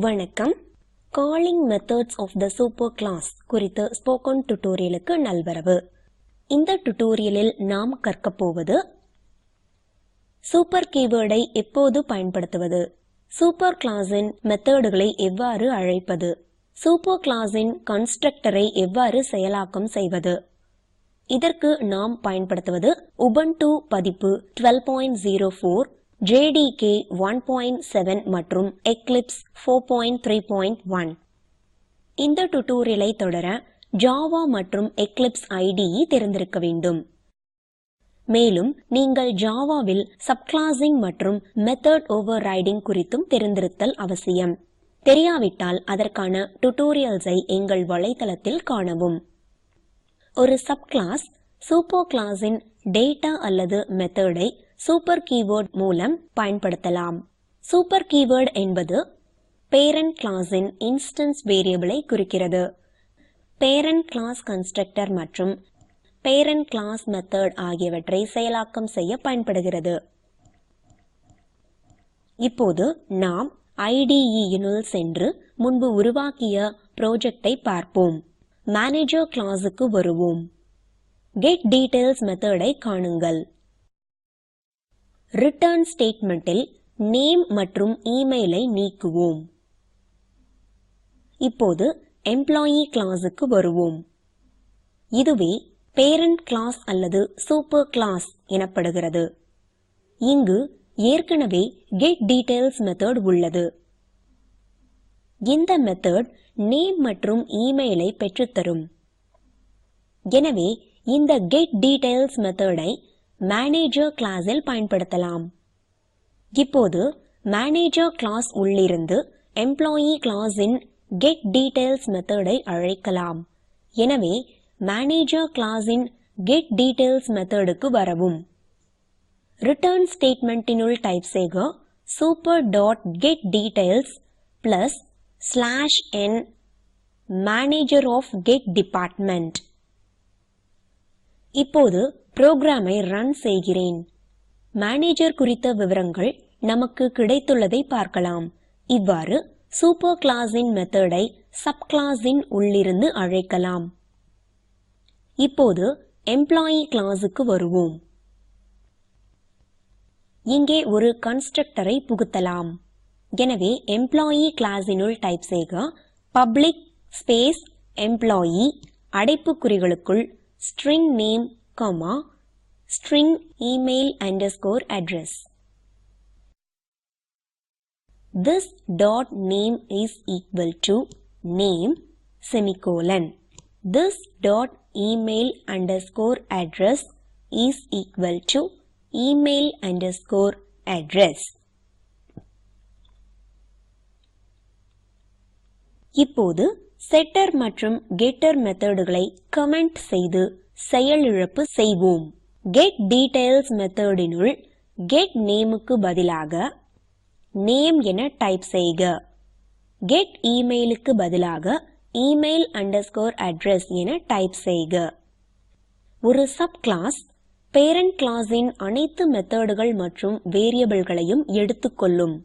வணக்கம். Calling methods of the superclass குறித்த spoken டியூட்டோரியலுக்கு நல்வரவு. இந்த டியூட்டோரியலில் நாம் கற்கப் போவது சூப்பர் கீவேர்டை எப்போது பயன்படுத்துவது, சூப்பர் கிளாஸின் மெத்தட்களை எவ்வாறு அழைப்பது, சூப்பர் கிளாஸின் கன்ஸ்ட்ரக்டரை எவ்வாறு செயலாக்கம் செய்வது. இதற்கு நாம் பயன்படுத்துவது உபுண்டு பதிப்பு 12.04, JDK 1.7 மற்றும் Eclipse 4.3.1. இந்த டியூட்டோரியலை தொடர ஜாவா மற்றும் Eclipse IDE தெரிந்திருக்க வேண்டும். மேலும் நீங்கள் ஜாவாவில் சப்கிளாசிங் மற்றும் மெத்தட் ஓவர்ரைடிங் குறித்தும் தெரிந்திருத்தல் அவசியம். தெரியாவிட்டால் அதற்கான டியூட்டோரியல்ஸை எங்கள் வலைத்தளத்தில் காணவும். ஒரு சப்கிளாஸ் சூப்பர் கிளாஸின் டேட்டா அல்லது மெத்தடை சூப்பர் கீவேர்ட் மூலம் பயன்படுத்தலாம். சூப்பர் கீவேர்ட் என்பது பேரண்ட் கிளாஸின் இன்ஸ்டன்ஸ் வேரியபிளை குறிக்கிறது. பேரண்ட் கிளாஸ் கன்ஸ்ட்ரக்டர் மற்றும் பேரண்ட் கிளாஸ் மெத்தட் ஆகியவற்றை செயலாக்கம் செய்ய பயன்படுகிறது. இப்போது நாம் IDE-யினுள் சென்று முன்பு உருவாக்கிய ப்ராஜெக்டை பார்ப்போம். மேனேஜர் கிளாஸுக்கு வருவோம். கெட் டீடைல்ஸ் மெத்தடை காணுங்கள். ரிட்டர்ன் ஸ்டேட்மெண்டில் நேம் மற்றும் இமெயிலை நீக்குவோம். இப்போது எம்ப்ளாயி கிளாஸுக்கு வருவோம். இதுவே பேரண்ட் கிளாஸ் அல்லது சூப்பர் கிளாஸ் எனப்படுகிறது. இங்கு ஏற்கனவே கெட் டீடைல்ஸ் மெத்தட் உள்ளது. இந்த மெத்தட் நேம் மற்றும் இமெயிலை பெற்றுத்தரும். எனவே இந்த கெட் டீடைல்ஸ் மெத்தடை மேனேஜர் கிளாஸில் பயன்படுத்தலாம். இப்போது மேனேஜர் கிளாஸ் உள்ளிருந்து எம்ப்ளாயி கிளாஸின் கெட் டீடைல்ஸ் மெத்தடை அழைக்கலாம். எனவே மேனேஜர் கிளாஸின் கெட் டீடைல்ஸ் மெத்தடுக்கு வரவும். ரிட்டர்ன் ஸ்டேட்மெண்டினுள் டைப் செய்க super.getDetails +/n manager of getDepartment. இப்போது புரோகிராமை ரன் செய்கிறேன். மேனேஜர் குறித்த விவரங்கள் நமக்கு கிடைத்துள்ளதை பார்க்கலாம். இவ்வாறு சூப்பர் கிளாஸின் மெத்தடை சப்கிளாஸின் உள்ளிருந்து அழைக்கலாம். இப்போது எம்ப்ளாயி கிளாஸுக்கு வருவோம். இங்கே ஒரு கன்ஸ்ட்ரக்டரை புகுத்தலாம். எனவே எம்ப்ளாயி கிளாஸினுள் டைப் செய்க பப்ளிக் ஸ்பேஸ் எம்ப்ளாயி அடைப்புக்குறிகளுக்குள் string name, string email underscore address. This dot name is equal to name semicolon. This dot email underscore address is equal to email underscore address. இப்போது செட்டர் மற்றும் getter மெத்தடுகளை comment செய்து செயலிழப்பு செய்வோம். Get details மெத்தடினுள் get நேமுக்கு பதிலாக name என type செய்க. Get இமெயிலுக்கு பதிலாக இமெயில் அண்டர்ஸ்கோர் அட்ரஸ் என டைப் செய்க. ஒரு சப் கிளாஸ் பேரண்ட் கிளாஸின் அனைத்து மெத்தடுகள் மற்றும் வேரியபிள்களையும் எடுத்துக்கொள்ளும்.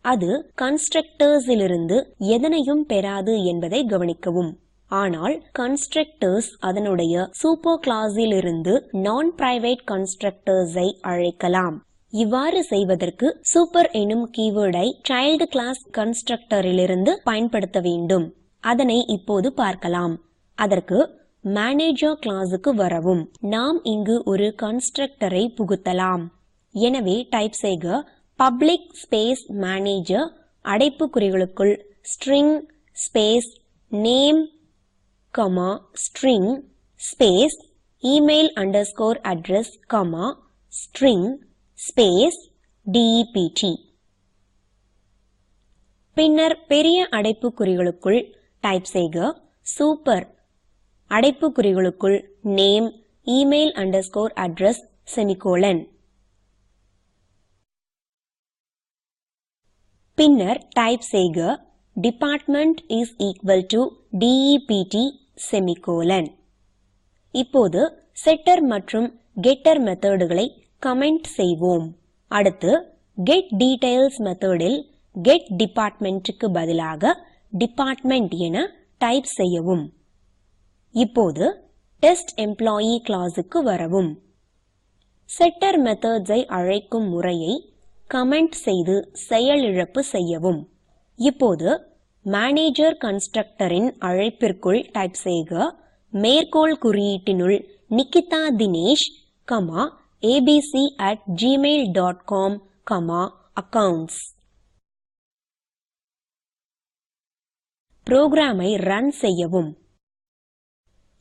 அது கன்ஸ்ட்ரக்டர்ஸிலிருந்து எதனையும் பெறாது என்பதை கவனிக்கவும். ஆனால் கன்ஸ்ட்ரக்டர்ஸ் அதனுடைய சூப்பர் கிளாஸிலிருந்து நான் பிரைவேட் கன்ஸ்ட்ரக்டர்ஸை அழைக்கலாம். இவ்வாறு செய்வதற்கு சூப்பர் எனும் கீவேர்டை சைல்டு கிளாஸ் கன்ஸ்ட்ரக்டரிலிருந்து பயன்படுத்த வேண்டும். அதனை இப்போது பார்க்கலாம். அதற்கு மேனேஜர் கிளாஸுக்கு வரவும். நாம் இங்கு ஒரு கன்ஸ்ட்ரக்டரை புகுத்தலாம். எனவே டைப் செய்க பப்ளிக் ஸ்பேஸ் மேனேஜர் அடைப்புக்குறிகளுக்குள் string space name string space email underscore address string space DEPT. பின்னர் பெரிய அடைப்புக்குறிகளுக்குள் டைப் செய்க சூப்பர் அடைப்புக்குறிகளுக்குள் name email underscore address semicolon. பின்னர் டைப் செய்க department is equal to DEPT semicolon. இப்போது செட்டர் மற்றும் கெட்டர் மெத்தடுகளை கமெண்ட் செய்வோம். அடுத்து கெட் டீடைல்ஸ் மெத்தடில் get departmentக்கு பதிலாக department என டைப் செய்யவும். இப்போது டெஸ்ட் எம்ப்ளாயி கிளாஸுக்கு வரவும். செட்டர் மெத்தட்ஸை அழைக்கும் முறையை கமெண்ட் செய்து செயலிழப்பு செய்யவும். இப்போது மேனேஜர் கன்ஸ்ட்ரக்டரின் அழைப்பிற்குள் டைப் செய்க மேற்கோள் குறியீட்டினுள் நிகிதா தினேஷ், abc@gmail.com, accounts. புரோகிராமை ரன் செய்யவும்.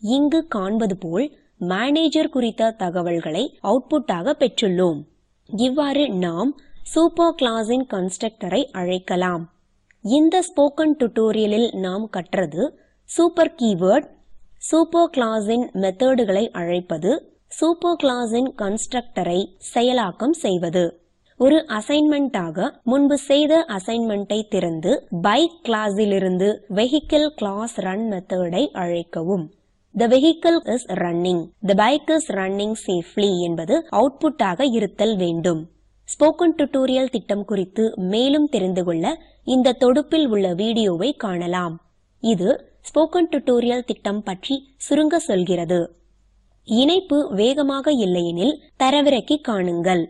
இங்கு காண்பது போல் மேனேஜர் குறித்த தகவல்களை அவுட்புட்டாக பெற்றுள்ளோம். இவ்வாறு நாம் சூப்பர் கிளாஸின் கன்ஸ்ட்ரக்டரை அழைக்கலாம். இந்த ஸ்போக்கன் டியூட்டோரியலில் நாம் கற்றது சூப்பர் கீவர்ட், சூப்பர் கிளாஸின் மெத்தடுகளை அழைப்பது, சூப்பர் கிளாஸின் கன்ஸ்ட்ரக்டரை செயலாக்கம் செய்வது. ஒரு அசைன்மெண்டாக முன்பு செய்த அசைன்மெண்டை திறந்து பைக் கிளாஸிலிருந்து வெஹிக்கிள் கிளாஸ் ரன் மெத்தடை அழைக்கவும். The vehicle is running. The bike is running safely என்பது அவுட்புட்டாக இருத்தல் வேண்டும். ஸ்போக்கன் டியூட்டோரியல் திட்டம் குறித்து மேலும் தெரிந்து கொள்ள இந்த தொடுப்பில் உள்ள வீடியோவை காணலாம். இது ஸ்போக்கன் டியூட்டோரியல் திட்டம் பற்றி சுருங்க சொல்கிறது. இணைப்பு வேகமாக இல்லையெனில் தரவிறக்கி காணுங்கள்.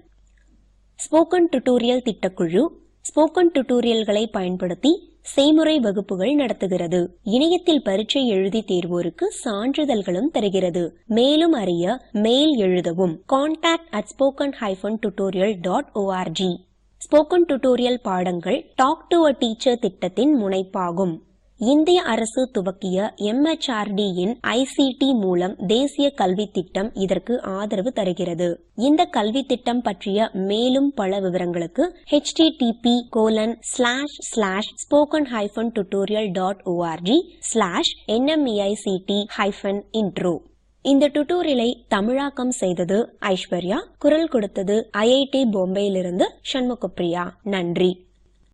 ஸ்போக்கன் டியூட்டோரியல் திட்டக்குழு ஸ்போக்கன் டியூட்டோரியல்களை பயன்படுத்தி செய்முறை வகுப்புகள் நடத்துகிறது. இணையத்தில் பரீட்சை எழுதி தேர்வோருக்கு சான்றிதழ்களும் தருகிறது. மேலும் அறிய மெயில் எழுதவும் contact@spoken-tutorial.org. ஸ்போக்கன் டியூட்டோரியல் பாடங்கள் டாக் டு அ டீச்சர் திட்டத்தின் முனைப்பாகும். இந்திய அரசு துவக்கிய MHRD இன் ICT மூலம் தேசிய கல்வி திட்டம் இதற்கு ஆதரவு தருகிறது. இந்த கல்வி திட்டம் பற்றிய மேலும் பல விவரங்களுக்கு http://spoken-tutorial.org/nmeict-intro. இந்த டியூட்டோரியலை தமிழாக்கம் செய்தது ஐஸ்வர்யா. குரல் கொடுத்தது IIT பாம்பேயிலிருந்து சண்முகப்பிரியா. நன்றி.